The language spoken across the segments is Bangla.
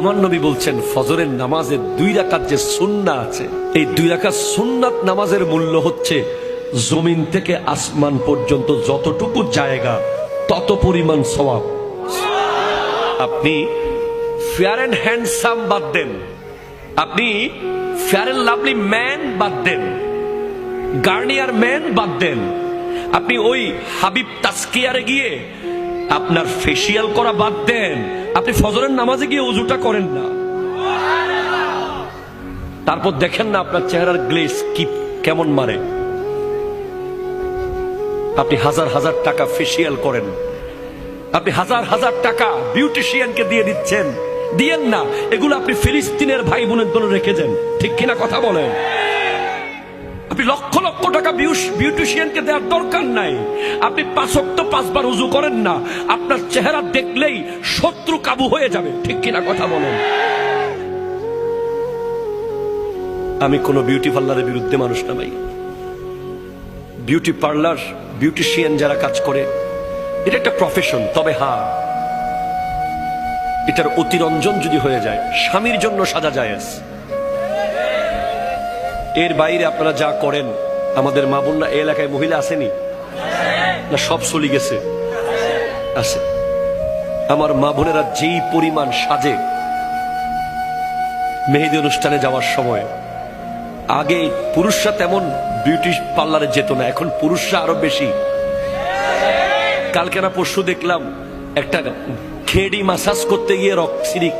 আমার নবী বলছেন ফজরের নামাজের 2 রাকাত যে সুন্নাত আছে, এই 2 রাকাত সুন্নাত নামাজের মূল্য হচ্ছে জমিন থেকে আসমান পর্যন্ত যতটুকু জায়গা তত পরিমাণ সওয়াব। আপনি ফেয়ার অ্যান্ড হ্যান্ডসাম বাদ দেন, আপনি ফেয়ার অ্যান্ড লাভলি ম্যান বাদ দেন, গার্নিয়ার ম্যান বাদ দেন, আপনি ওই হাবিব তাসকিয়ারে গিয়ে আপনার ফেসিয়াল করা বাদ দেন, আপনি ফজরের নামাজে গিয়ে ওযুটা করেন না, তারপর দেখেন না আপনার চেহারার গ্লেজ কি কেমন মারে। আপনি হাজার হাজার টাকা ফেসিয়াল করেন, আপনি হাজার হাজার টাকা বিউটিশিয়ানকে দিয়ে দিচ্ছেন, দিয়েন না, এগুলো আপনি ফিলিস্তিনের ভাই বোনের জন্য রেখে যান, ঠিক কিনা কথা বলেন? আপনি লক্ষ লক্ষ টাকা বিউটিশিয়ানকে দেওয়ার দরকার নাই। আপনি 5 ওয়াক্ত 5 বার ওযু করেন না, আপনার চেহারা দেখলেই শত্রু কাবু হয়ে যাবে, ঠিক কিনা কথা বলেন? আমি কোন বিউটি পার্লারের বিরুদ্ধে মানুষ না ভাই। বিউটি পার্লার, বিউটিশিয়ান যারা কাজ করে এটা একটা প্রফেশন, তবে হ্যাঁ এটার অতিরঞ্জন যদি হয়ে যায়, স্বামীর জন্য সাজা জায়েজ। এর বাইরে আপনারা যা করেন, আমাদের মা বোনরা এই এলাকায় মহিলা আসেনি না, সব চলে গেছে, আছে। আমার মা বোনেরা যেই পরিমাণ সাজে মেহেদি অনুষ্ঠানে যাওয়ার সময়, আগে পুরুষরা তেমন বিউটি পার্লারে যেত না, এখন পুরুষরা আরো বেশি। কালকে না পরশু দেখলাম একটা খেড়ি মাসাজ করতে গিয়ে রক্সিরি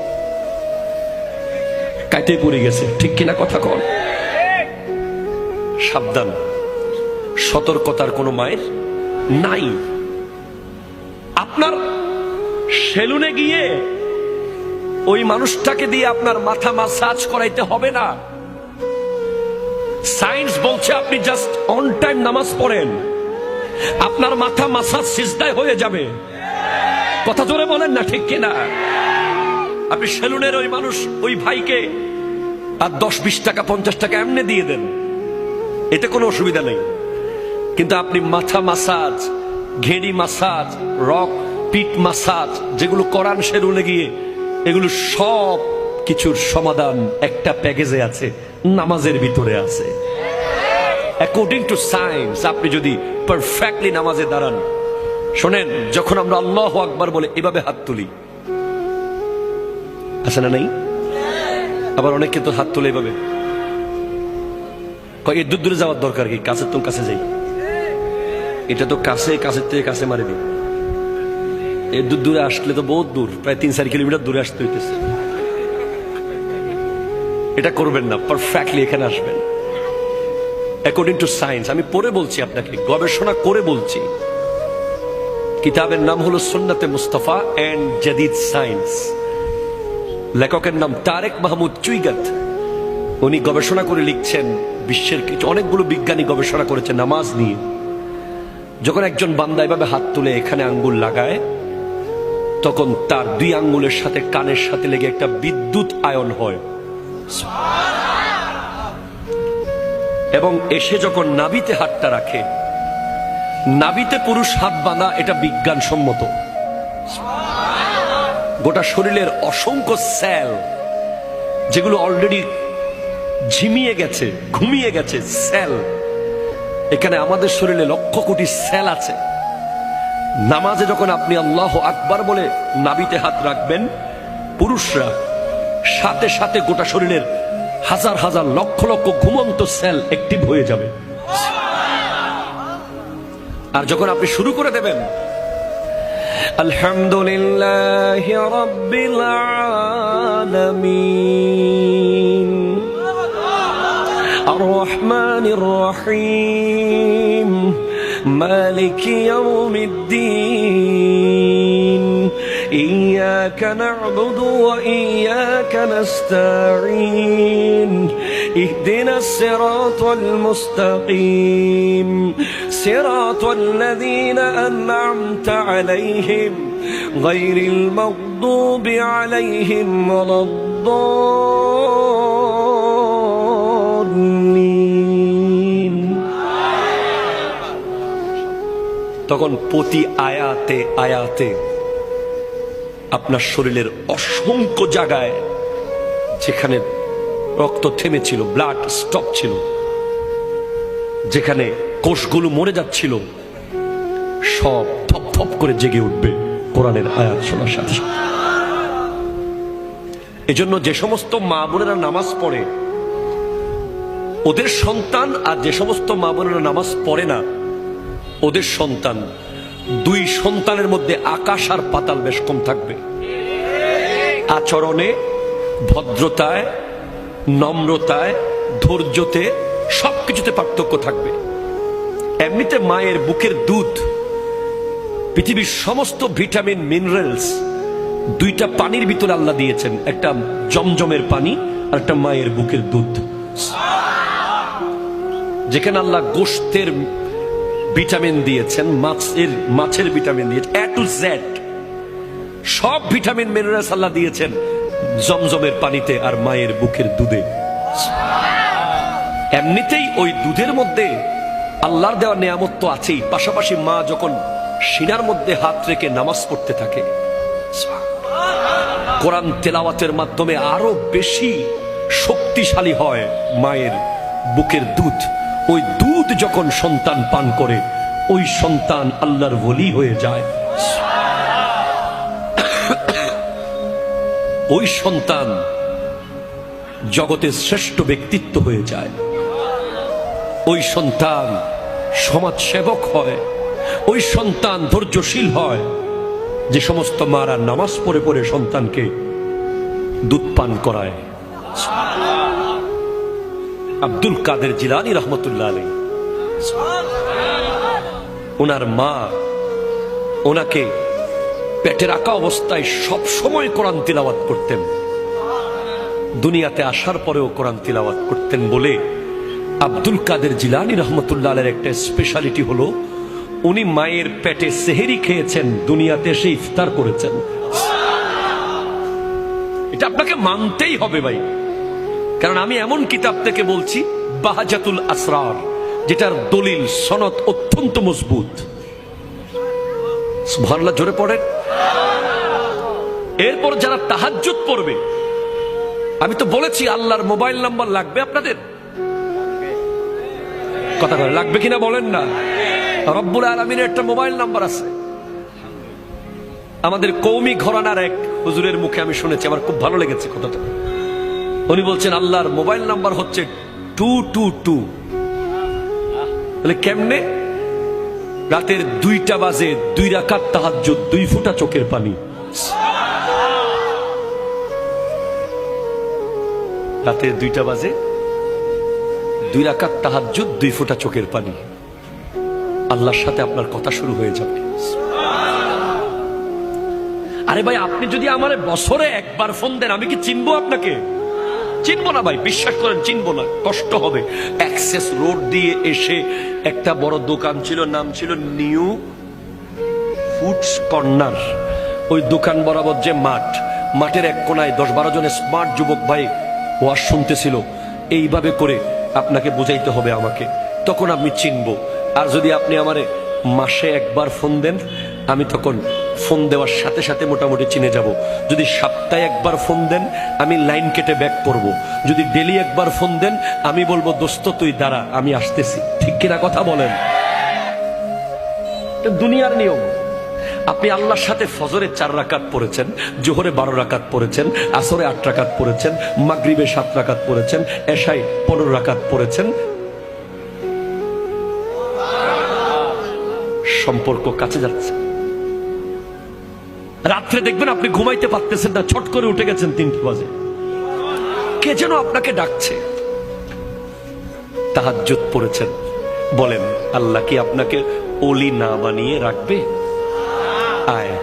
কাটে পড়ে গেছে, ঠিক কিনা কথা কন? সাবধান, সতর্কতার কোনো মায়ের নাই। আপনার সেলুনে গিয়ে ওই মানুষটাকে দিয়ে আপনার মাথা মাসাজ করাইতে হবে না। সায়েন্স বলছে আপনি জাস্ট অন টাইম নামাজ পড়েন, আপনার মাথা মাসাজ সিজদায় হয়ে যাবে। কথা জোরে বলেন না, ঠিক কিনা? আপনি সেলুনের ওই মানুষ, ওই ভাইকে আর 10-20 টাকা 50 টাকা এমনি দিয়ে দেন, এতে কোনো অসুবিধা নেই। কিন্তু আপনি মাথা মাসাজ, ঘেড়ি মাসাজ, রক পিঠ মাসাজ যেগুলো করান সেলুনে গিয়ে, এগুলো সব কিছুর সমাধান একটা প্যাকেজে আছে, নামাজের ভিতরে আছে। অ্যাকর্ডিং টু সায়েন্স আপনি যদি পারফেক্টলি নামাজে দাঁড়ান, শোনেন, যখন আমরা আল্লাহু আকবার বলে এভাবে হাত তুলি, আছে না নাই? আবার অনেকে তো হাত তুলে এভাবে, এর দূর দূরে যাওয়ার দরকার কি, কাছের তো কাছে যাই, এটা তো কাছে, কাছের থেকে কাছে মারে দিই, এর দূর দূরে আসলে তো বহুত দূর, প্রায় 3-4 কিলোমিটার দূরে আসতে হইতেছে। এটা করবেন না, পারফেক্টলি এখানে আসবেন অ্যাকর্ডিং টু সায়েন্স। আমি পড়ে বলছি আপনাকে, গবেষণা করে বলছি। কিতাবের নাম হলো সুন্নাতে মুস্তাফা এন্ড জাদিদ সায়েন্স, লেখকের নাম তারেক মাহমুদ চুইগাত। উনি গবেষণা করে লিখছেন, বিশ্বের কিছু অনেকগুলো বিজ্ঞানী গবেষণা করেছে নামাজ নিয়ে। যখন একজন বান্দা এভাবে হাত তুলে এখানে আঙ্গুল লাগায়, তখন তার 2 আঙ্গুলের সাথে কানের সাথে লেগে একটা বিদ্যুৎ আয়ন হয়, এবং এসে যখন নাভিতে হাতটা রাখে, নাভিতে পুরুষ হাত বাঁধা, এটা বিজ্ঞানসম্মত। গোটা শরীরের অসংখ্য সেল যেগুলো অলরেডি ঝিমিয়ে গেছে, ঘুমিয়ে গেছে সেল, এখানে আমাদের শরীরে লক্ষ কোটি সেল আছে। নামাজে যখন আপনি আল্লাহু আকবার বলে নাভিতে হাত রাখবেন, পুরুষরা সাথে সাথে গোটা শরীরের হাজার হাজার লক্ষ লক্ষ ঘুমন্ত সেল অ্যাক্টিভ হয়ে যাবে। আর যখন আপনি শুরু করে দেবেন আলহামদুলিল্লাহি রাব্বিল আলামিন আর রহমানির রহিম মালিকি ইয়াউমিদ্দিন إياك نعبد وإياك نستعين اهدنا الصراط المستقيم صراط الذين أنعمت عليهم غير المغضوب عليهم ولا الضالين। তখন প্রতি আয়াতে আয়াতে আপনার শরীরের অসংখ্য জায়গায় যেখানে রক্ত থেমেছিল, ব্লাড স্টপ ছিল, যেখানে কোষগুলো মরে যাচ্ছিল, সব থপ থপ করে জেগে উঠবে কোরআনের আয়াত শোনার সাথে সাথে। এজন্য যে সমস্ত মা বোনেরা নামাজ পড়ে ওদের সন্তান, আর যে সমস্ত মা বোনেরা নামাজ পড়ে না ওদের সন্তান, দুই সন্তানের মধ্যে আকাশ আর পাতাল বেশ কম থাকবে। আচরণে, ভদ্রতায়, নম্রতায়, ধৈর্যতে, সবকিছুতে পার্থক্য থাকবে। এমনিতে মায়ের বুকের দুধ, পৃথিবীর সমস্ত ভিটামিন মিনারেলস দুইটা পানির ভিতরে আল্লাহ দিয়েছেন, একটা জমজমের পানি আর একটা মায়ের বুকের দুধ। যেখানে আল্লাহ গোশতের ভিটামিন দিয়েছেন, মাছের ভিটামিন দিয়েছেন, এ টু জেড সব ভিটামিন মিনারেলস আল্লাহ দিয়েছেন জমজমের পানিতে আর মায়ের বুকের দুধে। এমনিতেই ওই দুধের মধ্যে আল্লাহর দেওয়া নিয়ামত তো আছেই, পাশাপাশি মা যখন সিনার মধ্যে হাত রেখে নামাজ পড়তে থাকে, কোরআন তেলাওয়াতের মাধ্যমে আরো বেশি শক্তিশালী হয় মায়ের বুকের দুধ। ওই দুধ যখন সন্তান পান করে ওই সন্তান আল্লাহর ওলি হয়ে যায়। ওই সন্তান জগতের শ্রেষ্ঠ ব্যক্তিত্ব হয়ে যায়। ওই সন্তান সমাজ সেবক হয়। ওই সন্তান ধৈর্যশীল হয়। যে সমস্ত মারা নামাজ পড়ে পড়ে সন্তানকে দুধ পান করায়। আব্দুল কাদের জিলানী রহমতুল্লাহ আলাইহি, ওনার মা ওনাকে পেটে রাখা অবস্থায় সব সময় কোরআন তিলাওয়াত করতেন। দুনিয়াতে আসার পরেও কোরআন তিলাওয়াত করতেন বলে আব্দুল কাদের জিলানী রহমতুল্লাহ আলাইহির একটা স্পেশালিটি হলো উনি মায়ের পেটে সেহেরি খেয়েছেন, দুনিয়াতে এসে ইফতার করেছেন। এটা আপনাকে মানতেই হবে ভাই, কারণ আমি এমন কিতাব থেকে বলছি বাহাজাতুল আসরার, যেটার দলিল সনদ অত্যন্ত মজবুত। সুবহানাল্লাহ, জোরে পড়েন। এরপর যারা তাহাজ্জুদ পড়বে, আমি তো বলেছি আল্লাহর মোবাইল নাম্বার লাগবে আপনাদের, কথা বলে লাগবে কিনা বলেন না। রব্বুল আলামিনের একটা মোবাইল নাম্বার আছে। আমাদের কওমি ঘরানার এক হুজুরের মুখে আমি শুনেছি, আমার খুব ভালো লেগেছে কথাটা। উনি বলছেন আল্লাহর মোবাইল নাম্বার হচ্ছে 222। বলে কেমনে? রাতের 2টা বাজে 2 রাকাত তাহাজ্জুদ, 2 ফোঁটা চোখের পানি। রাতের 2টা বাজে 2 রাকাত তাহাজ্জুদ, 2 ফোঁটা চোখের পানি। আল্লাহর সাথে আপনার কথা শুরু হয়ে যাবে। আরে ভাই, আপনি যদি আমার বছরে একবার ফোন দেন, আমি কি চিনবো আপনাকে? চিনবো না ভাই, বিশ্বাস করেন, চিনবো না, কষ্ট হবে। অ্যাক্সেস রোড দিয়ে এসে একটা বড় দোকান ছিল, নাম ছিল নিউ ফুডস কর্নার। ওই দোকান বরাবর যে মাঠ, মাঠের এক কোনায় 10-12 জন স্মার্ট যুবক ভাই ওয়াজ শুনতেছিল। এইভাবে করে আপনাকে বুঝাইতে হবে আমাকে, তখন আমি চিনবো। আর যদি আপনি আমারে মাসে একবার ফোন দেন, আমি তখন ফোন দেওয়ার সাথে সাথে মোটামুটি চিনে যাব। যদি সপ্তাহে একবার ফোন দেন, আমি লাইন কেটে ব্যাক করব। যদি ডেলি একবার ফোন দেন, আমি বলবো দোস্ত তুই দাঁড়া, আমি আসতেছি। ঠিক কিনা কথা বলেন? দুনিয়ার নিয়ম। আপনি আল্লাহর সাথে ফজরে 4 রাকাত পড়েছেন, জোহরে 12 রাকাত পড়েছেন, আসরে 8 রাকাত পড়েছেন, মাগরিবে 7 রাকাত পড়েছেন, এশায় 15 রাকাত পড়েছেন। সম্পর্ক কাছে যাচ্ছে। রাত্রে দেখবেন আপনি ঘুমাইতে পারতেছেন না, ছট করে উঠে গেছেন 3টা বাজে, কে যেন আপনাকে ডাকছে। তাহাজ্জুদ পড়েছেন, বলেন আল্লাহ কি আপনাকে ওলি না বানিয়ে রাখবে? আয়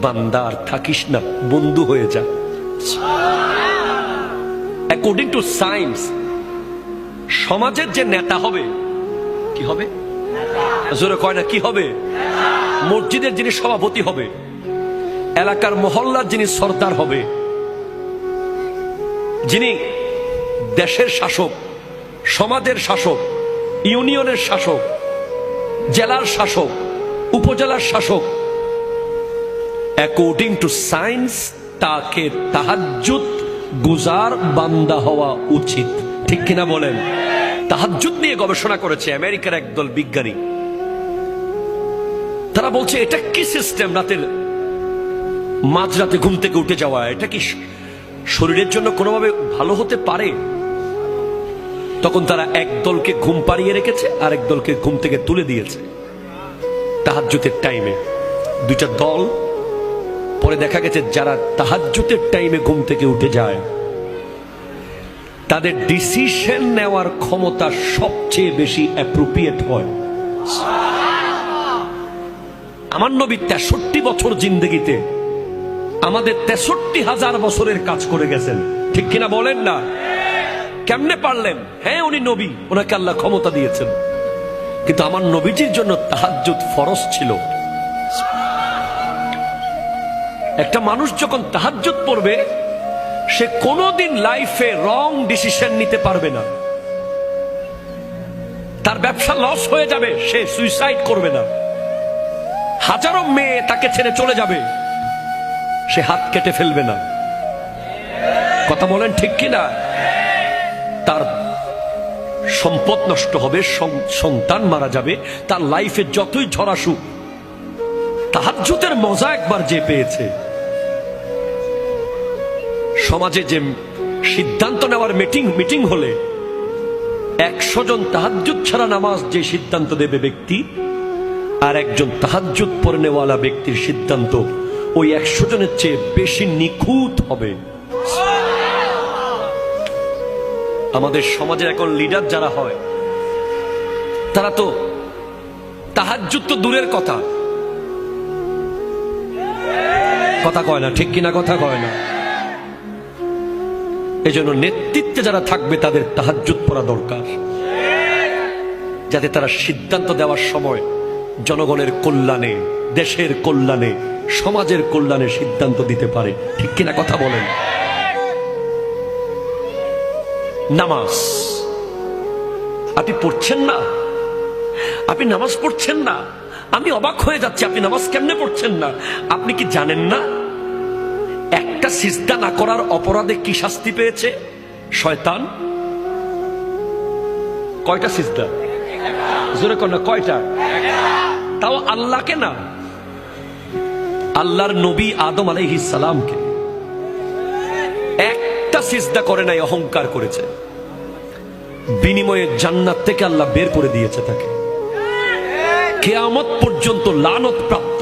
বান্দা, আর থাকিস না, বন্ধু হয়ে যা। অ্যাকর্ডিং টু সায়েন্স, সমাজের যে নেতা হবে, কি হবে? জোরে কয় না, কি হবে? মসজিদের যিনি সভাপতি হবে, এলাকার মহল্লার যিনি সর্দার হবে, যিনি দেশের শাসক, সমাজের শাসক, ইউনিয়নের শাসক, জেলার শাসক, উপজেলার শাসক, অ্যাকর্ডিং টু সায়েন্স তাকে তাহাজ্জুদ গুজার বান্দা হওয়া উচিত, ঠিক কিনা বলেন? তাহাজ্জুদ নিয়ে গবেষণা করেছে আমেরিকার একদল বিজ্ঞানী। তারা বলছে এটা কি সিস্টেম, রাতের মাঝরাতে ঘুম থেকে উঠে যাওয়া, এটা কি শরীরের জন্য কোনোভাবে ভালো হতে পারে? তখন তারা এক দলকে ঘুম পাড়িয়ে রেখেছে আর এক দলকে ঘুম থেকে তুলে দিয়েছে তাহাজ্জুদের টাইমে, দুইটা দল। পরে দেখা গেছে যারা তাহাজ্জুদের টাইমে ঘুম থেকে উঠে যায় তাদের ডিসিশন নেওয়ার ক্ষমতা সবচেয়ে বেশি অ্যাপ্রোপ্রিয়েট হয়। আমার নবী 63 বছর জিন্দেগিতে আমাদের 63,000 বছরের কাজ করে গেছেন, ঠিক কিনা বলেন না? কেমনে পারলেন? হ্যাঁ, উনি নবী, ওনাকে আল্লাহ ক্ষমতা দিয়েছেন, কিন্তু আমার নবীজির জন্য তাহাজ্জুদ ফরজ ছিল। একটা মানুষ যখন তাহাজ্জুদ পড়বে সে কোনোদিন লাইফে রং ডিসিশন নিতে পারবে না। তার ব্যবসা লস হয়ে যাবে, সে সুইসাইড করবে না। হাজারো মেয়ে তাকে ছেড়ে চলে যাবে, সে হাত কেটে ফেলবে না। কথা বলেন ঠিক কিনা? তার সম্পদ নষ্ট হবে, সন্তান মারা যাবে, তার লাইফে যতই ঝড় আসুক, তাহাজ্জুদের মজা একবার যে পেয়েছে। সমাজে যে সিদ্ধান্ত নেওয়ার মিটিং হলে 100 জন তাহাজ্জুদ ছাড়া নামাজ যে সিদ্ধান্ত দেবে ব্যক্তি, আর একজন তাহাজ্জুদ পড়নেওয়ালা ব্যক্তির সিদ্ধান্ত ওই 100 জনের চেয়ে বেশি নিখুঁত হবে। আমাদের সমাজে এখন লিডার যারা হয় তারা তো তাহাজ্জুদ তো দূরের কথা, কথা কয় না, ঠিক কিনা কথা কয় না? এজন্য নেতৃত্বে যারা থাকবে তাদের তাহাজ্জুদ পড়া দরকার, যাতে তারা সিদ্ধান্ত দেওয়ার সময় জনগণের কল্যাণে, দেশের কল্যাণে, সমাজের কল্যাণে সিদ্ধান্ত দিতে পারে, ঠিক কিনা কথা বলেন? নামাজ আপনি পড়ছেন না, আপনি নামাজ পড়ছেন না, আমি অবাক হয়ে যাচ্ছি। আপনি নামাজ কেমনে পড়ছেন না? আপনি কি জানেন না একটা সিজদা না করার অপরাধে কি শাস্তি পেয়েছে শয়তান? কয়টা সিজদা? জোরে কর না, কয়টা? তাও আল্লাহকে না, আল্লাহর নবী আদম আলাইহিস সালামকে। একটা সিজদা করে নাই, অহংকার করেছে, বিনিময়ে জান্নাত থেকে আল্লাহ বের করে দিয়েছে তাকে। কিয়ামত পর্যন্ত লানত প্রাপ্ত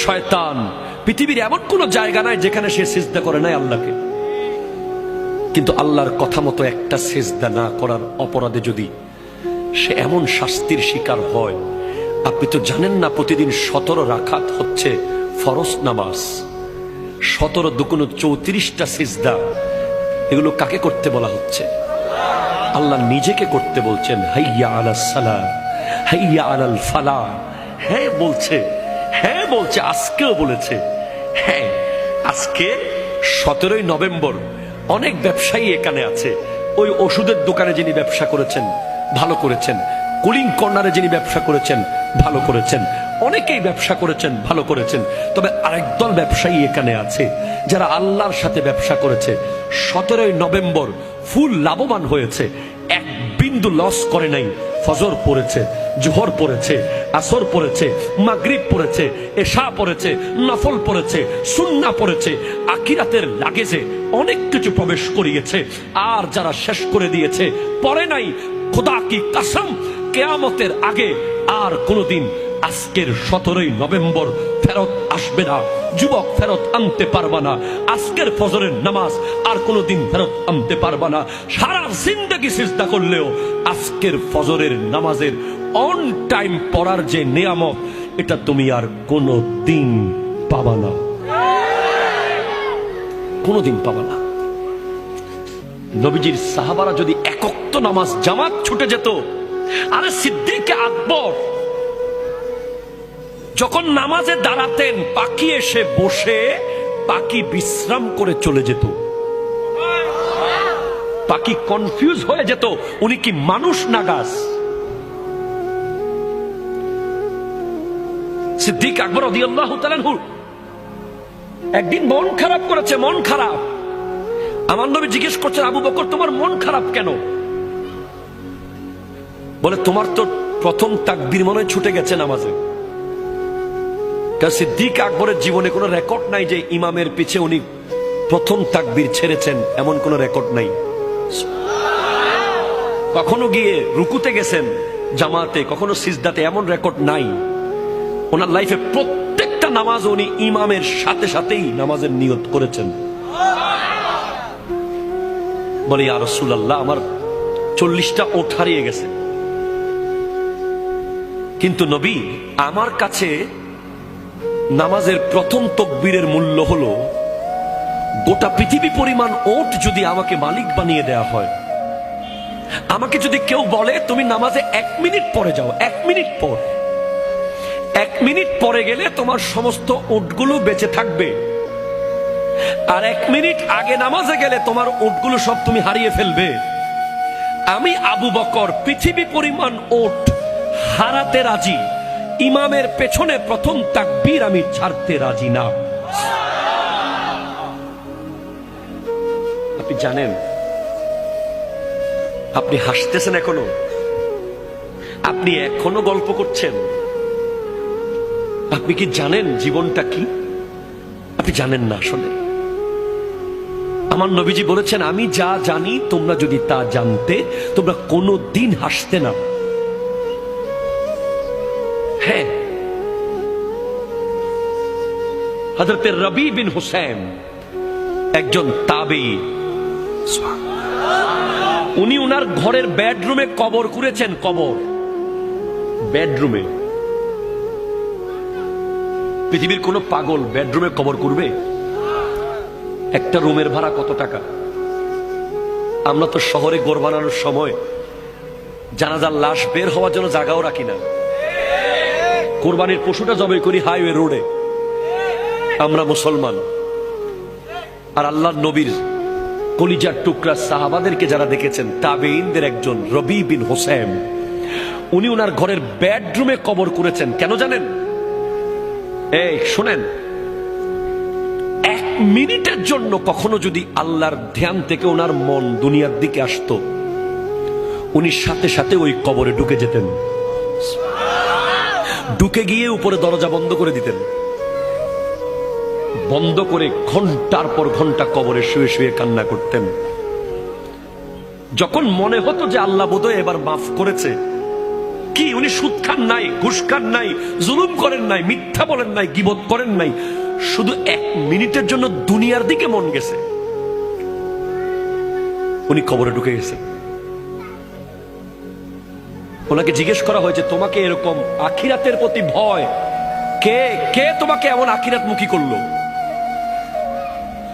শয়তান। পৃথিবীর এমন কোন জায়গা নাই যেখানে সে সিজদা করে নাই আল্লাহকে, কিন্তু আল্লাহর কথা মতো একটা সিজদা না করার অপরাধে যদি সে এমন শাস্তির শিকার হয়, আপনি তো জানেন না প্রতিদিন 17 রাকাত হচ্ছে ফরজ নামাজ, 17 দুগুণ 34টা সিজদা। এগুলো কাকে করতে বলা হচ্ছে? আল্লাহ নিজেকে করতে বলছেন। হাইয়া আলাস সালাহ, হাইয়া আলাল ফালাহ। হ্যাঁ বলছে, হ্যাঁ বলছে, আজকেও বলেছে। হ্যাঁ, আজকে 17ই নভেম্বর অনেক ব্যবসায়ী এখানে আছে। ওই ওষুধের দোকানে যিনি ব্যবসা করেছেন ভালো করেছেন, কুলিং কর্নারে যিনি ব্যবসা করেছেন ভালো করেছেন, অনেকেই ব্যবসা করেছেন ভালো করেছেন। তবে আরেক দল ব্যবসায়ী এখানে আছে যারা আল্লাহর সাথে ব্যবসা করেছে, 17ই নভেম্বর ফুল লাভবান হয়েছে, এক বিন্দু লস করে নাই। ফজর পড়েছে, জোহর পড়েছে, আসর পড়েছে, মাগরিব পড়েছে, এশা পড়েছে, নফল পড়েছে, সুন্নাহ পড়েছে, আখিরাতের লাগেজে অনেক কিছু প্রবেশ করিয়েছে। আর যারা শেষ করে দিয়েছে, পড়ে নাই, খোদা কি কসম, কিয়ামতের আগে আর কোনোদিন আজকের 17ই নভেম্বর ফেরত আসবে না। যুবক ফেরত আনতে পারবা না আজকের ফজরের নামাজ, আর কোনোদিন ফেরত আনতে পারবা না। সারা জিন্দেগি সিজদা করলেও আজকের ফজরের নামাজের অন টাইম পড়ার যে নিয়ামত, এটা তুমি আর কোনোদিন পাবা না, কোনোদিন পাবা না। নবীজির সাহাবারা যদি এক ওয়াক্ত নামাজ জামাত ছুটে যেত, আরে সিদ্দিক আকবর যখন নামাজে দাঁড়াতেন, পাখি এসে বসে পাখি বিশ্রাম করে চলে যেত। পাখি কনফিউজ হয়ে যেত, উনি কি মানুষ না গাছ? সিদ্দিক আকবর রাদিয়াল্লাহু তাআলা আনহু একদিন মন খারাপ করেছে, মন খারাপ। আমার নবী জিজ্ঞেস করছেন, আবু বকর তোমার মন খারাপ কেন? বলে, তোমার তো প্রথম তাকবীর মনে হয় ছুটে গেছে নামাজে। সিদ্দিক আকবরের জীবনে কোনো রেকর্ড নাই যে ইমামের পিছে উনি প্রথম তাকবীর ছেড়েছেন, এমন কোন রেকর্ড নাই। কখনো গিয়ে রুকুতে গেছেন জামাতে, কখনো সিজদাতে, এমন রেকর্ড নাই। ওনার লাইফে প্রত্যেকটা নামাজ উনি ইমামের সাথে সাথেই নামাজের নিয়ত করেছেন। বলে, ইয়া রাসূলুল্লাহ, আমার 40টা ওঠ হারিয়ে গেছে, কিন্তু নবী আমার কাছে নামাজের প্রথম তাকবীরের মূল্য হলো গোটা পৃথিবী পরিমাণ ওট যদি আমাকে মালিক বানিয়ে দেয়া হয়। আমাকে যদি কেউ বলে তুমি নামাজে 1 মিনিট পরে যাও, 1 মিনিট পর, 1 মিনিট পরে গেলে তোমার সমস্ত ওটগুলো বেঁচে থাকবে, আর 1 মিনিট আগে নামাজে গেলে তোমার ওটগুলো সব তুমি হারিয়ে ফেলবে। আমি আবু বকর পৃথিবী পরিমাণ ওট হারাতে রাজি, ইমামের পেছনে প্রথম তাকবীর আমি ছাড়তে রাজি না। আপনি জানেন, আপনি হাসতেছেন এখনো, আপনি এখনো গল্প করছেন। আপনি কি জানেন জীবনটা কি? আপনি জানেন না আসলে। আমার নবীজি বলেছেন, আমি যা জানি তোমরা যদি তা জানতে তোমরা কোনো দিন হাসতে না। হ্যাঁ, হযরত রবি বিন হুসাইন একজন তাবেঈ, উনি উনার ঘরের বেডরুমে কবর করেছেন। কবর বেডরুমে। পৃথিবীর কোন পাগল বেডরুমে কবর করবে? একটা রুমের ভাড়া কত টাকা? আমরা তো শহরে ঘর বানানোর সময় জানাজার লাশ বের হওয়ার জন্য জায়গাও রাখি না। কোরবানির পশুটা জবাই করি হাইওয়ে রোডে। আমরা মুসলমান। আর আল্লাহর নবীর কলিজার টুকরা সাহাবাদেরকে যারা দেখেছেন, তাবেঈনদের একজন রবি বিন হুসাইন, উনি ওনার ঘরের বেডরুমে কবর করেছেন। কেন জানেন? এই শুনেন, 1 মিনিটের জন্য কখনো যদি আল্লাহর ধ্যান থেকে ওনার মন দুনিয়ার দিকে আসতো, উনি সাথে সাথে ওই কবরে ঢুকে যেতেন। ঢুকে গিয়ে উপরে দরজা বন্ধ করে দিতেন, বন্ধ করে ঘন্টার পর ঘন্টা কবরে শুয়ে শুয়ে কান্না করতেন। যখন মনে হতো যে আল্লাহ বোধহয় এবার মাফ করেছে, কি উনি সুদ খান নাই, ঘুষ খান নাই, জুলুম করেন নাই, মিথ্যা বলেন নাই, গীবত করেন নাই, শুধু 1 মিনিটের জন্য দুনিয়ার দিকে মন গেছে, উনি কবরে ঢুকে গেছেন। ওনাকে জিজ্ঞেস করা হয়েছে, তোমাকে এরকম আখিরাতের প্রতি ভয় কে কে তোমাকে এমন আখিরাতমুখী করলো?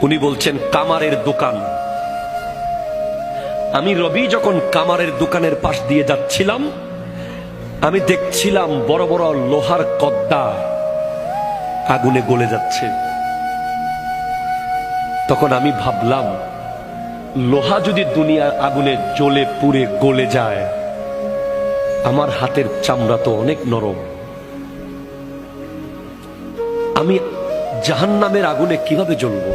উনি বলছেন, কামারের দোকান। আমি রবি যখন কামারের দোকানের পাশ দিয়ে যাচ্ছিলাম, আমি দেখছিলাম বড় বড় লোহার কদ্দা আগুনে গলে যাচ্ছে। তখন আমি ভাবলাম, লোহা যদি দুনিয়ার আগুনে জ্বলে পুড়ে গলে যায়, আমার হাতের চামড়া তো অনেক নরম, আমি জাহান্নামের আগুনে কিভাবে জ্বলবো?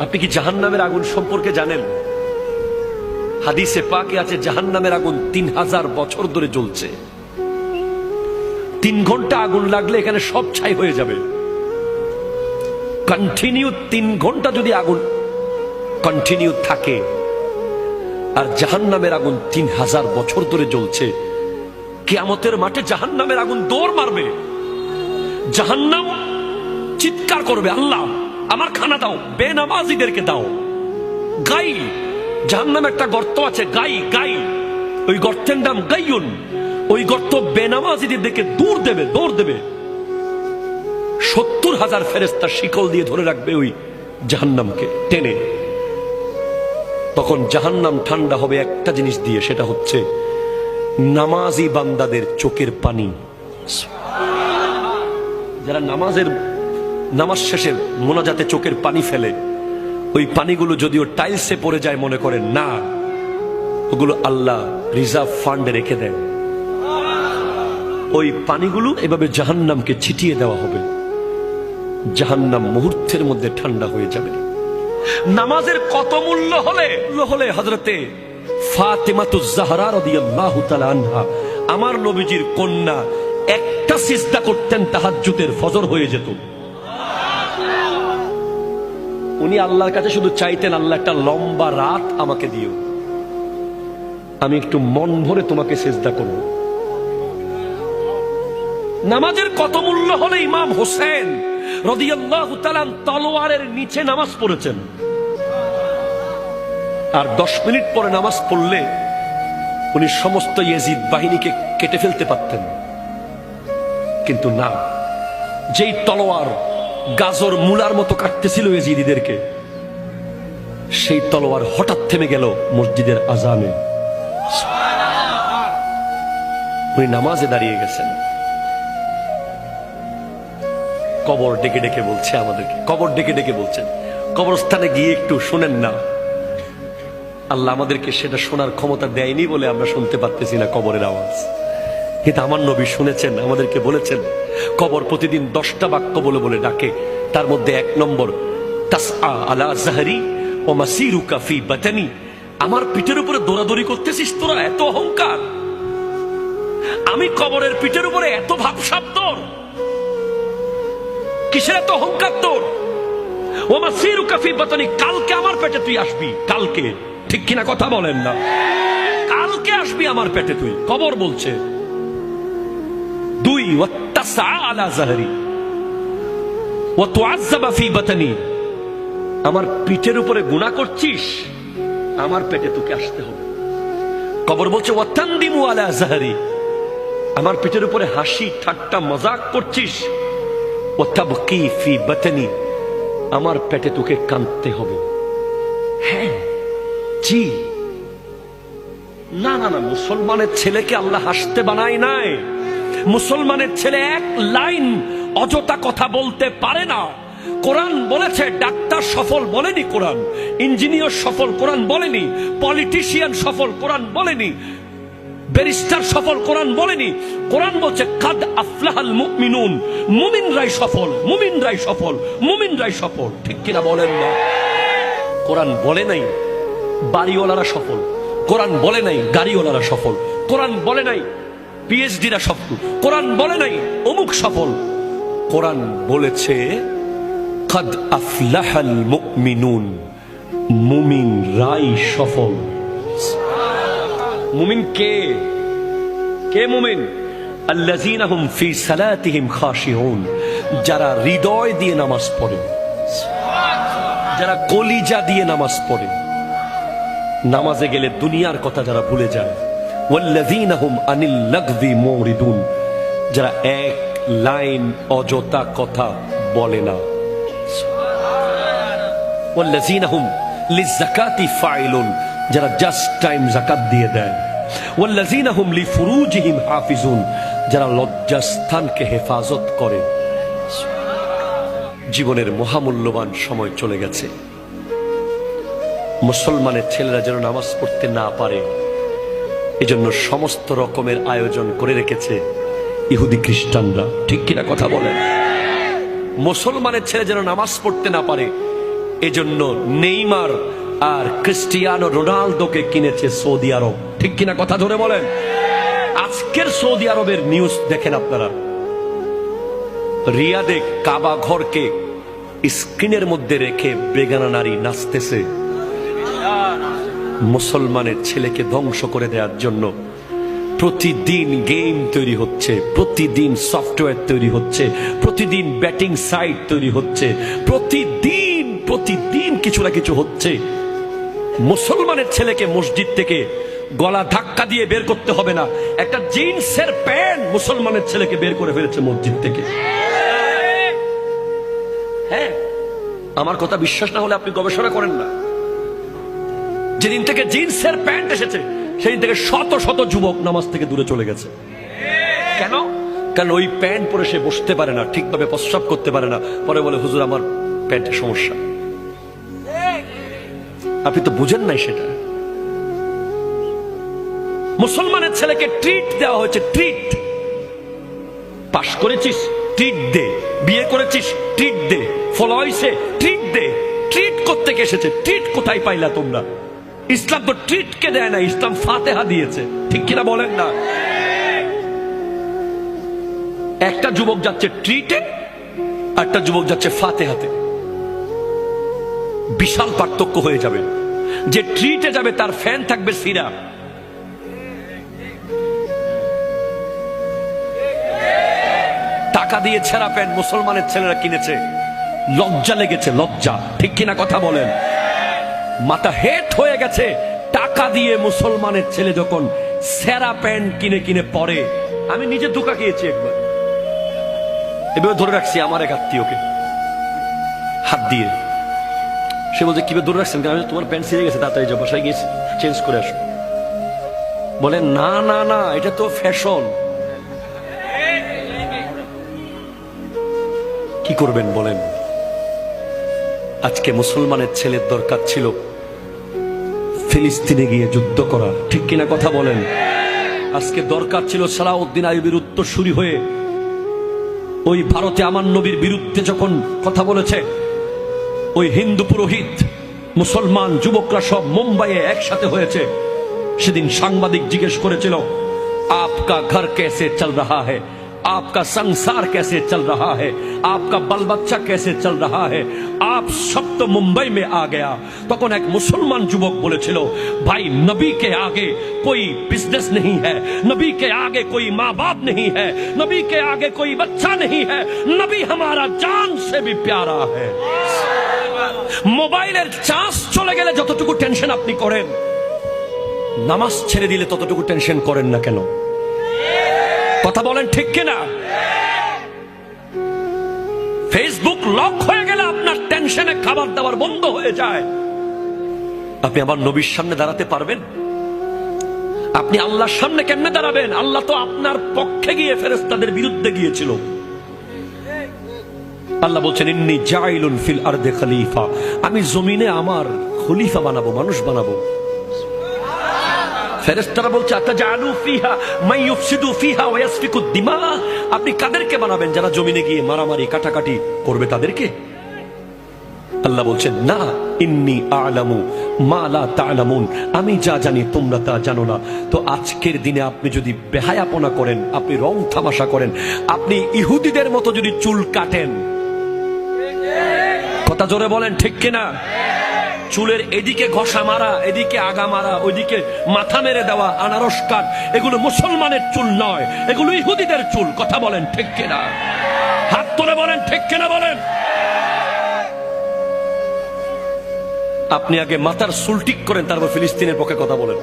আপনি কি জাহান্নামের আগুন সম্পর্কে জানেন? হাদিসে পাকে আছে, জাহান্নামের আগুন 3000 বছর ধরে জ্বলছে। 3 ঘন্টা আগুন লাগলে এখানে সব ছাই হয়ে যাবে। কন্টিনিউ 3 ঘন্টা যদি আগুন কন্টিনিউ থাকে, আর জাহান্নামের আগুন 3000 বছর ধরে জ্বলছে, কিয়ামতের মাঠে জাহান্নামের আগুন দৌড় মারবে। জাহান্নাম চিৎকার করবে, আল্লাহ আমার খানা দাও, বেনামাজিদেরকে দাও। গাই, জাহান্নামে একটা গর্ত আছে, গাই গাই, ওই গর্তের নাম গাইয়ুন। ওই গর্ত বেনামাজিদের দিকে দৌড় দেবে, দৌড় দেবে। 70,000 ফেরেশতা শিকল দিয়ে ধরে রাখবে ওই জাহান্নামকে টেনে। তখন জাহান্নাম ঠান্ডা হবে একটা জিনিস দিয়ে, সেটা হচ্ছে নামাজি বান্দাদের চোখের পানি। যারা নামাজ শেষে মোনাজাতে চোখের পানি ফেলে, ওই পানিগুলো যদিও টাইলসে পড়ে যায় মনে করেন না, ওগুলো আল্লাহ রিজার্ভ ফান্ডে রেখে দেন। ওই পানিগুলো এভাবে জাহান্নামকে ছিটিয়ে দেওয়া হবে, জাহান্নাম মুহূর্তের মধ্যে ঠান্ডা হয়ে যাবে। নামাজের কত মূল্য হলে হযরতে ফাতেমাতুজ জাহরা রাদিয়াল্লাহু তাআলা আনহা আমার নবীজির কন্যা একটা সিজদা করতেন তাহাজ্জুদের ফজর হয়ে যেত। উনি আল্লাহর কাছে শুধু চাইতেন, আল্লাহ একটা লম্বা রাত আমাকে দিও, আমি একটু মন ভরে তোমাকে সিজদা করব। নামাজের কত মূল্য হলে ইমাম হোসেন রাদিয়াল্লাহু তাআলা তলোয়ারের নিচে নামাজ পড়েছেন, আর 10 মিনিট পরে নামাজ পড়লে উনি সমস্ত ইয়াজিদ বাহিনীকে কেটে ফেলতে পারতেন। কিন্তু না, যেই তলোয়ার গাজর মূলার মতো কাটতেছিল ইয়াজিদিদেরকে, সেই তলোয়ার হঠাৎ থেমে গেল মসজিদের আজানে। উনি নামাজে দাঁড়িয়ে গেছেন। কবর ডেকে ডেকে বলছে আমাদেরকে, কবর ডেকে ডেকে বলছেন, কবরস্থানে গিয়ে একটু শোনেন না। আল্লাহ আমাদেরকে সেটা শোনার ক্ষমতা দেয়নি বলে আমরা শুনতে পারতেছি না কবরের আওয়াজ। কিন্তু আমার নবী শুনেছেন, আমাদেরকে বলেছেন কবর প্রতিদিন 10টা বাক্য বলে বলে ডাকে। তার মধ্যে 1 নম্বর, তাসআ আলা জাহরি ওয়া মাসিরুকা ফি বাতানি। আমার পিঠের উপরে দৌড়াদৌড়ি করতেছিস তোরা, এত অহংকার। আমি কবরের পিঠের উপরে এত ভাবসাব তোর, কিসের এত অহংকার তোর? ওয়া মাসিরুকা ফি বাতানি, কালকে আমার পেটে তুই আসবি, কালকে। ঠিক কিনা কথা বলেন না? কালকে আসবি আমার পেটে তুই, কবর বলছে। 2, ওয়াত্তাসআ আলা জাহরি ওয়া তুআজ্জাবা ফি বাতানি। আমার পিঠের উপরে গুনাহ করছিস, আমার পেটে তোকে আসতে হবে। কবর বলছে ওয়াতানদিমু আলা জাহরি, আমার পিঠের উপরে হাসি ঠাট্টা মজাক করছিস। ওয়াতাবকি ফি বাতানি, আমার পেটে তোকে কাঁদতে হবে। হ্যাঁ, জি, না না না, মুসলমানের ছেলেকে আল্লাহ হাসতে বানায় নাই। মুসলমানের ছেলে এক লাইন অযথা কথা বলতে পারে না। কোরআন বলেছে ডাক্তার সফল বলেনি, কোরআন ইঞ্জিনিয়ার সফল কোরআন বলেনি, পলিটিশিয়ান সফল কোরআন বলেনি, ব্যারিস্টার সফল কোরআন বলেনি। কোরআন বলছে কাদ আফলাহাল মুমিনুন, মুমিনরাই সফল, মুমিনরাই সফল, মুমিনরাই সফল। ঠিক কিনা বলেন না? কোরআন বলে নাই বাড়িওয়ালারা সফল, কোরআন বলে নাই গাড়িওয়ালারা সফল, কোরআন বলে নাই পিএইচডিরা সফল, কোরআন বলে নাই অমুক সফল। কোরআন বলেছে কাদ আফলাহাল মুমিনুন, মুমিনরাই সফল। মুমিন কে? কে মুমিন? আল্লাযীনা হুম ফি সালাতিহিম খাশিউন, যারা হৃদয় দিয়ে নামাজ পড়ে, যারা কলিজা দিয়ে নামাজ পড়ে, নামাজে গেলে দুনিয়ার কথা যারা ভুলে যায়। ওয়াল্লাযীনা হুম আনিল লাগযি মুরিদুন, যারা এক লাইন অযথা কথা বলে না। ওয়াল্লাযীনা হুম লিযাকাতি ফাইলুন, যারা জাস্ট টাইম যাকাত দিয়ে দেয়। ওয়াল্লাযীনা হুম লিফুরুজিহিম হাফিজুন, যারা লজ্জাস্থানকে হেফাজত করে। জীবনের মহামূল্যবান সময় চলে গেছে। মুসলমানের ছেলেরা যেন নামাজ পড়তে না পারে, এজন্য সমস্ত রকমের আয়োজন করে রেখেছে ইহুদি খ্রিস্টানরা। ঠিক কিনা কথা বলেন? মুসলমানের ছেলে যেন নামাজ পড়তে না পারে, এজন্য নেইমার আর ক্রিস্টিয়ানো রোনালদোকে কিনেছে সৌদি আরব। ঠিক কিনা কথা ধরে বলেন? আজকের সৌদি আরবের নিউজ দেখেন আপনারা, রিয়াদে কাবা ঘরকে স্ক্রিনের মধ্যে রেখে বেগানা নারী নাচতেছে। মুসলমানের ছেলেকে ধ্বংস করে দেওয়ার জন্য প্রতিদিন গেম তৈরি হচ্ছে, প্রতিদিন সফটওয়্যার তৈরি হচ্ছে, প্রতিদিন ব্যাটিং সাইট তৈরি হচ্ছে, প্রতিদিন প্রতিদিন কিছু না কিছু হচ্ছে। মুসলমানের ছেলেকে মসজিদ থেকে গলা ধাক্কা দিয়ে বের করতে হবে না, একটা জিন্সের প্যান্ট মুসলমানের ছেলেকে বের করে ফেলেছে মসজিদ থেকে। হ্যাঁ, আমার কথা বিশ্বাস না হলে আপনি গবেষণা করেন না। যেদিন থেকে জিন্সের প্যান্ট এসেছে সেদিন থেকে শত শত যুবক নামাজ থেকে দূরে চলে গেছে। কেন? কারণ ওই প্যান্ট পরে সে বসতে পারে না, ঠিকভাবে প্রস্রাব করতে পারে না, পরে বলে হুজুর আমার প্যান্টের সমস্যা। আপনি তো বুঝেন নাই সেটা। মুসলমানের ছেলেকে ট্রিট দেওয়া হয়েছে, ট্রিট। পাশ করেছিস ট্রিট দে, বিয়ে করেছিস ট্রিট দে, ফলো হইছে ট্রিট দে। ট্রিট করতে থেকে এসেছে। ট্রিট কোথায় পাইলা তোমরা? ইসলাম তো ট্রিটকে দেয় না, ইসলাম ফাতেহা দিয়েছে। ঠিক কিনা বলেন না? একটা যুবক যাচ্ছে ট্রিটে, একটা যুবক যাচ্ছে ফাতেহাতে। বিশাল পার্থক্য হয়ে যাবে। যে ট্রিটে যাবে তার ফ্যান থাকবে সিরা, টাকা দিয়ে ছেঁড়া প্যান্ট মুসলমানের ছেলেরা কিনেছে, লজ্জা লেগেছে, লজ্জা। ঠিক কিনা কথা বলেন? মাথা হেট হয়ে গেছে। টাকা দিয়ে মুসলমানের ছেলে যখন ছেঁড়া প্যান্ট কিনে কিনে পরে, আমি নিজে ধোকা খেয়েছি একবার। এভাবে ধরে রাখছি আমার এক আত্মীয়কে হাত দিয়ে। সে বলছে কিভাবে ধরে রাখছেন? তোমার প্যান্ট ছিঁড়ে গেছে, তাড়াতাড়ি যাও, বাসায় গিয়ে চেঞ্জ করে আসো। বলে না না না, এটা তো ফ্যাশন। কি করবেন বলেন? আজকে মুসলমানের ছেলের দরকার ছিল ফিলিস্তিনে গিয়ে যুদ্ধ করা। ঠিক কিনা কথা বলেন? আজকে দরকার ছিল সালাউদ্দিন আইয়ুবের উত্তরসূরি হয়ে ওই ভারতে আমার নবীর বিরুদ্ধে যখন কথা বলেছে, ওই হিন্দু পুরোহিত মুসলমান যুবকরা সব মুম্বাইয়ে একসাথে হয়েছে। সেদিন সাংবাদিক জিজ্ঞেস করেছিল, আপকা ঘর कैसे चल रहा है, आपका संसार कैसे चल रहा है, आपका बाल बच्चा कैसे चल रहा है, आप सब तो मुंबई में आ गया। তখন এক মুসলমান যুবক বলেছিল, भाई नबी के आगे कोई बिजनेस नहीं है, नबी के आगे कोई माँ बाप नहीं है, नबी के आगे कोई बच्चा नहीं है, नबी हमारा जान से भी प्यारा है। মোবাইলের চার্জ চলে গেলে যতটুকু টেনশন আপনি করেন, নামাজ ছেড়ে দিলে ততটুকু টেনশন করেন না কেন? কথা বলেন ঠিক কিনা? ফেসবুক লক হয়ে গেলে আপনার টেনশনে খাবার দাবার বন্ধ হয়ে যায়। আপনি আবার নবীর সামনে দাঁড়াতে পারবেন? আপনি আল্লাহর সামনে কেমনে দাঁড়াবেন? আল্লাহ তো আপনার পক্ষে গিয়ে ফেরেশতাদের বিরুদ্ধে গিয়েছিল। আল্লাহ বলছেন, ইন্নী জাইলুন ফিল আরদে খলিফা, আমি জমিনে আমার খলিফা বানাবো, মানুষ বানাবো। ফেরেশতারা বলছে, আতাজালু ফিহা মান ইউফসিদু ফিহা ওয়া ইয়াসফিকু দিমা, আপনি কাদেরকে বানাবেন যারা জমিনে গিয়ে মারামারি কাটাকাটি করবে তাদেরকে? আল্লাহ বলছেন, না, ইন্নী আ'লামু মা লা তা'লামুন, আমি যা জানি তোমরা তা জানো না। তো আজকের দিনে আপনি যদি বেহায়াপনা করেন, আপনি রং তামাশা করেন, আপনি ইহুদিদের মতো যদি চুল কাটেন, কথা জোরে বলেন ঠিক কিনা? চুলের এদিকে ঘষা মারা, এদিকে আগা মারা, ওইদিকে মাথা মেরে দেওয়া, আনারস কাট, এগুলো মুসলমানের চুল নয়, এগুলো ইহুদিদের চুল। কথা বলেন ঠিক কিনা? হাত তুলে বলেন ঠিক কিনা বলেন। আপনি আগে মাথার চুল ঠিক করেন, তারপর ফিলিস্তিনের পক্ষে কথা বলেন।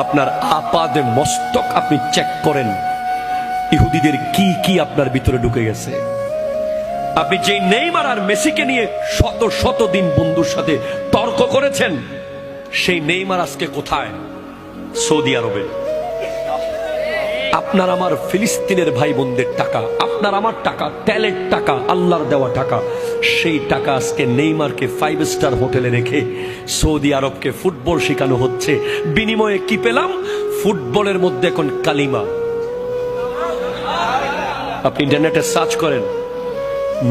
আপনার আপাদে মস্তক আপনি চেক করেন, ইহুদিদের কি কি আপনার ভিতরে ঢুকে গেছে। আপনি যে নেইমার আর মেসিকে নিয়ে শত শত দিন বন্ধুর সাথে তর্ক করেছেন, সেই নেইমার আজকে কোথায়? সৌদি আরবে। আপনার আমার ফিলিস্তিনের ভাই বোনদের টাকা, আপনার আমার টাকা, তেলের টাকা, আল্লাহর দেওয়া টাকা, সেই টাকা আজকে নেইমারকে 5 স্টার হোটেলে রেখে সৌদি আরবকে ফুটবল শেখানো হচ্ছে। বিনিময়ে কি পেলাম? ফুটবলের মধ্যে এখন কালিমা। আপনি ইন্টারনেটে সার্চ করেন,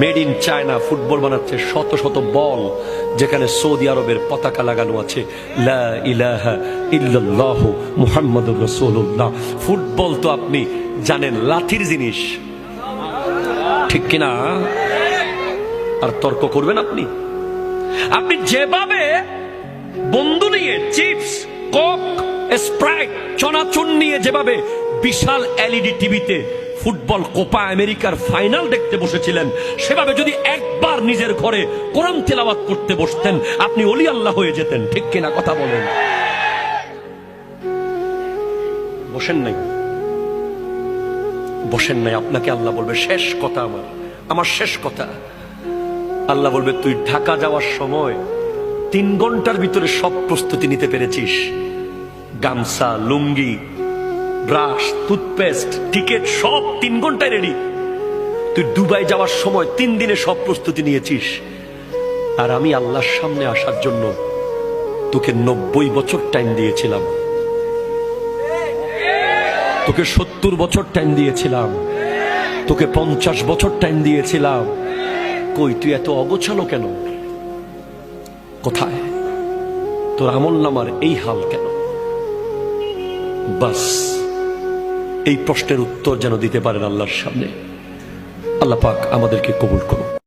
মেড ইন চায়না ফুটবল বানাচ্ছে, শত শত বল যেখানে সৌদি আরবের পতাকা লাগানো আছে, লা ইলাহা ইল্লাল্লাহু মুহাম্মাদুর রাসূলুল্লাহ। ফুটবল তো আপনি জানেন লাঠির জিনিস, ঠিক কিনা? আর তর্ক করবেন আপনি? আপনি যেভাবে বন্ধু নিয়ে চিপস, কোক, স্প্রাইট, চনাচুর নিয়ে যেভাবে বিশাল এলইডি টিভিতে ফুটবল কোপা আমেরিকার ফাইনাল দেখতে বসেছিলেন, সেভাবে যদি একবার নিজের ঘরে কোরআন তেলাওয়াত করতে বসতেন, আপনি ওলি আল্লাহ হয়ে যেতেন। ঠিক কিনা কথা বলেন? বসেন নাই, বসেন নাই। আপনাকে আল্লাহ বলবে, শেষ কথা আমার শেষ কথা। আল্লাহ বলবে, তুই ঢাকা যাওয়ার সময় 3 ঘন্টার ভিতরে সব প্রস্তুতি নিতে পেরেছিস। গামছা, লুঙ্গি, ব্রাশ, টুথপেস্ট, টিকিট সব 3 ঘন্টায় রেডি। তুই দুবাই যাওয়ার সময় 3 দিনে সব প্রস্তুতি নিয়েছিস। আর আমি আল্লাহর সামনে আসার জন্য তোকে 90 বছর টাইম দিয়েছিলাম, তোকে 70 বছর টাইম দিয়েছিলাম, তোকে 50 বছর টাইম দিয়েছিলাম। কই তুই এত অগোছালো কেন? কোথায় তোর আমল নামার এই হাল কেন? বাস এই প্রশ্নের উত্তর যেন দিতে পারেন আল্লাহর সামনে। আল্লাহ পাক আমাদেরকে কবুল করুন।